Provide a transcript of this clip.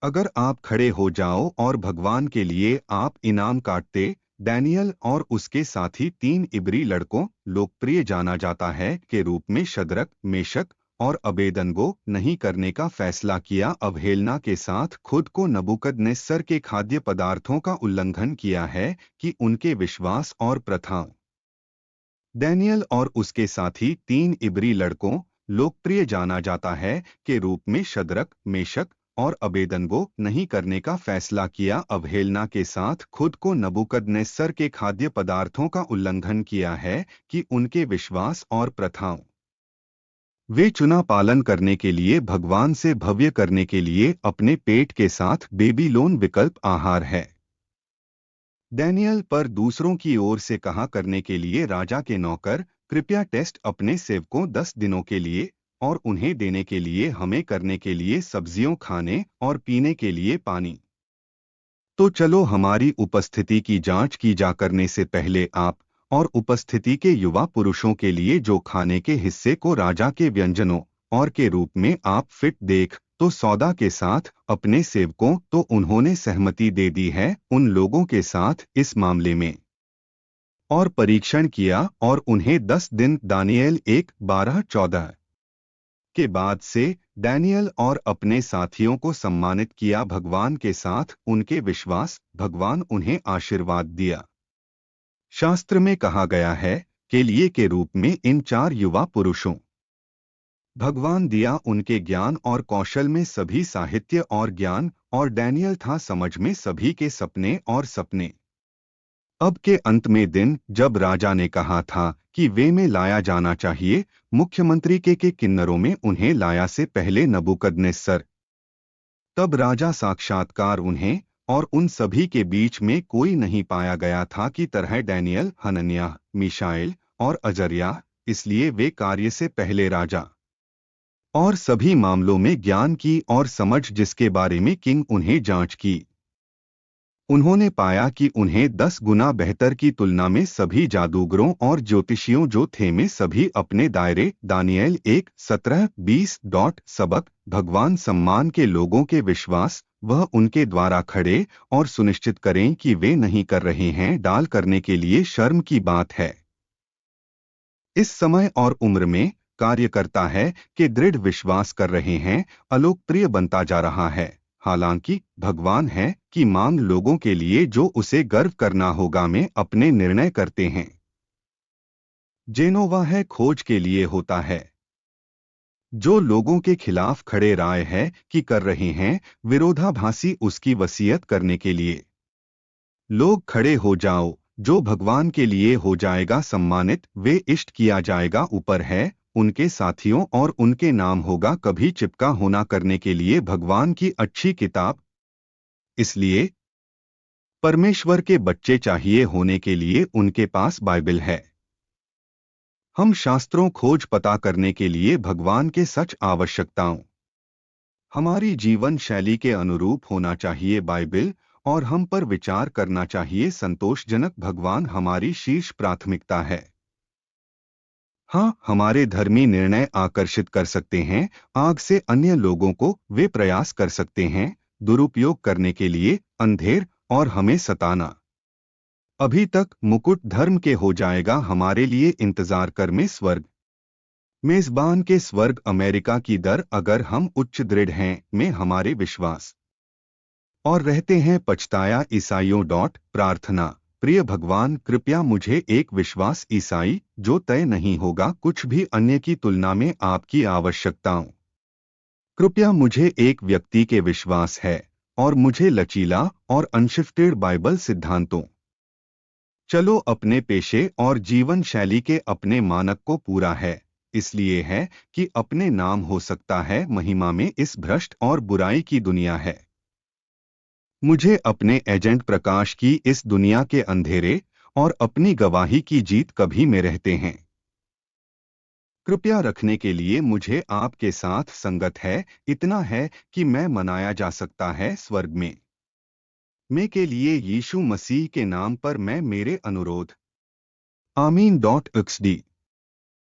अगर आप खड़े हो जाओ और भगवान के लिए आप इनाम काटते। डैनियल और उसके साथी 3 इब्री लड़कों, लोकप्रिय जाना जाता है के रूप में शद्रक, मेशक और अबेदनगो नहीं करने का फैसला किया। अवहेलना के साथ खुद को नबूकदनेस्सर के खाद्य पदार्थों का उल्लंघन किया है कि उनके विश्वास और प्रथाओं। डैनियल और उसके साथी 3 इब्री लड़कों, लोकप्रिय जाना जाता है के रूप में शद्रक, मेशक और अबेदनगो नहीं करने का फैसला किया। अवहेलना के साथ खुद को नबूकदनेस्सर के खाद्य पदार्थों का उल्लंघन किया है कि उनके विश्वास और प्रथाओं। वे चुना पालन करने के लिए भगवान से भव्य करने के लिए अपने पेट के साथ बेबीलोन विकल्प आहार है। डैनियल पर दूसरों की ओर से कहा करने के लिए राजा के नौकर, कृपया टेस्ट अपने सेवकों 10 दिनों के लिए और उन्हें देने के लिए हमें करने के लिए सब्जियों खाने और पीने के लिए पानी। तो चलो हमारी उपस्थिति की जांच की जा करने से पहले आप और उपस्थिति के युवा पुरुषों के लिए जो खाने के हिस्से को राजा के व्यंजनों और के रूप में आप फिट देख तो सौदा के साथ अपने सेवकों तो उन्होंने सहमति दे दी है उन लोगों के साथ इस मामले में और परीक्षण किया और उन्हें 10 दिन दानिएल 1:12-14 के बाद से डैनियल और अपने साथियों को सम्मानित किया भगवान के साथ उनके विश्वास भगवान उन्हें आशीर्वाद दिया। शास्त्र में कहा गया है के लिए के रूप में इन 4 युवा पुरुषों भगवान दिया उनके ज्ञान और कौशल में सभी साहित्य और ज्ञान और डैनियल था समझ में सभी के सपने और सपने। अब के अंत में दिन जब राजा ने कहा था कि वे में लाया जाना चाहिए, मुख्यमंत्री के किन्नरों में उन्हें लाया से पहले नबूकदनेस्सर। तब राजा साक्षात्कार उन्हें और उन सभी के बीच में कोई नहीं पाया गया था कि तरह डैनियल, हनन्याह, मीशाएल और अजर्याह, इसलिए वे कार्य से पहले राजा और सभी मामलों में ज्ञान की और समझ जिसके बारे में किंग उन्हें जांच की। उन्होंने पाया कि उन्हें 10 गुना बेहतर की तुलना में सभी जादूगरों और ज्योतिषियों जो थे में सभी अपने दायरे। दानिएल 1:17-20 सबक भगवान सम्मान के लोगों के विश्वास वह उनके द्वारा खड़े और सुनिश्चित करें कि वे नहीं कर रहे हैं डाल करने के लिए शर्म की बात है। इस समय और उम्र में कार्य करता है कि दृढ़ विश्वास कर रहे हैं अलोकप्रिय बनता जा रहा है। हालांकि भगवान है कि मांग लोगों के लिए जो उसे गर्व करना होगा में अपने निर्णय करते हैं। जेनोवा है खोज के लिए होता है जो लोगों के खिलाफ खड़े राय है कि कर रहे हैं विरोधाभासी उसकी वसीयत करने के लिए। लोग खड़े हो जाओ जो भगवान के लिए हो जाएगा सम्मानित वे इष्ट किया जाएगा ऊपर है उनके साथियों और उनके नाम होगा कभी चिपका होना करने के लिए भगवान की अच्छी किताब। इसलिए परमेश्वर के बच्चे चाहिए होने के लिए उनके पास बाइबल है। हम शास्त्रों खोज पता करने के लिए भगवान के सच आवश्यकताओं हमारी जीवन शैली के अनुरूप होना चाहिए बाइबल और हम पर विचार करना चाहिए संतोषजनक भगवान हमारी शीर्ष प्राथमिकता है। हाँ, हमारे धर्मी निर्णय आकर्षित कर सकते हैं आग से अन्य लोगों को वे प्रयास कर सकते हैं दुरुपयोग करने के लिए अंधेर और हमें सताना। अभी तक मुकुट धर्म के हो जाएगा हमारे लिए इंतजार कर में स्वर्ग मेजबान के स्वर्ग अमेरिका की दर अगर हम उच्च दृढ़ हैं में हमारे विश्वास और रहते हैं पछताया ईसाइयों प्रार्थना प्रिय भगवान कृपया मुझे एक विश्वास ईसाई जो तय नहीं होगा कुछ भी अन्य की तुलना में आपकी आवश्यकताओं। कृपया मुझे एक व्यक्ति के विश्वास है और मुझे लचीला और अनशिफ्टेड बाइबल सिद्धांतों। चलो अपने पेशे और जीवन शैली के अपने मानक को पूरा है इसलिए है कि अपने नाम हो सकता है महिमा में इस भ्रष्ट और बुराई की दुनिया है। मुझे अपने एजेंट प्रकाश की इस दुनिया के अंधेरे और अपनी गवाही की जीत कभी में रहते हैं। कृपया रखने के लिए मुझे आपके साथ संगत है इतना है कि मैं मनाया जा सकता है स्वर्ग में मैं के लिए यीशु मसीह के नाम पर मैं मेरे अनुरोध आमीन। XD